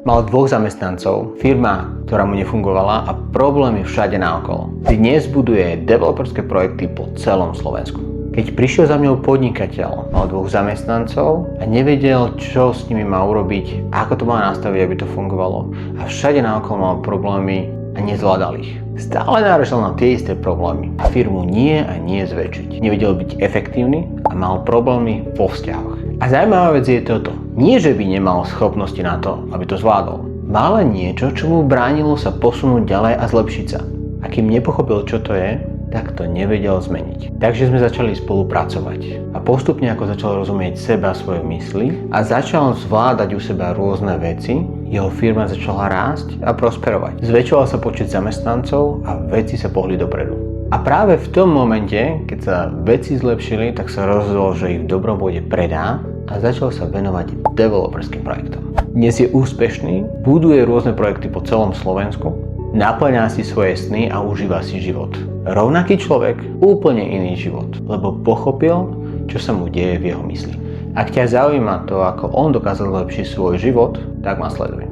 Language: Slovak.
Mal 2 zamestnancov, firma, ktorá mu nefungovala a problémy všade naokolo. Dnes buduje developerské projekty po celom Slovensku. Keď prišiel za mňou podnikateľ, mal 2 zamestnancov a nevedel, čo s nimi má urobiť, ako to má nastaviť, aby to fungovalo. A všade naokolo mal problémy a nezvládal ich. Stále náražal na tie isté problémy. Firmu nie a nie zväčšiť. Nevedel byť efektívny a mal problémy vo vzťahoch. A zaujímavá vec je toto. Nie, že by nemal schopnosti na to, aby to zvládol. Mal len niečo, čo mu bránilo sa posunúť ďalej a zlepšiť sa. A kým nepochopil, čo to je, tak to nevedel zmeniť. Takže sme začali spolupracovať. A postupne, ako začal rozumieť seba, svoje mysli a začal zvládať u seba rôzne veci, jeho firma začala rásť a prosperovať. Zväčšoval sa počet zamestnancov a veci sa pohli dopredu. A práve v tom momente, keď sa veci zlepšili, tak sa rozhodol, že ich v dobrom bode predá a začal sa venovať developerským projektom. Dnes je úspešný, buduje rôzne projekty po celom Slovensku, naplňa si svoje sny a užíva si život. Rovnaký človek, úplne iný život, lebo pochopil, čo sa mu deje v jeho mysli. Ak ťa zaujíma to, ako on dokázal zlepšiť svoj život, tak ma sleduj.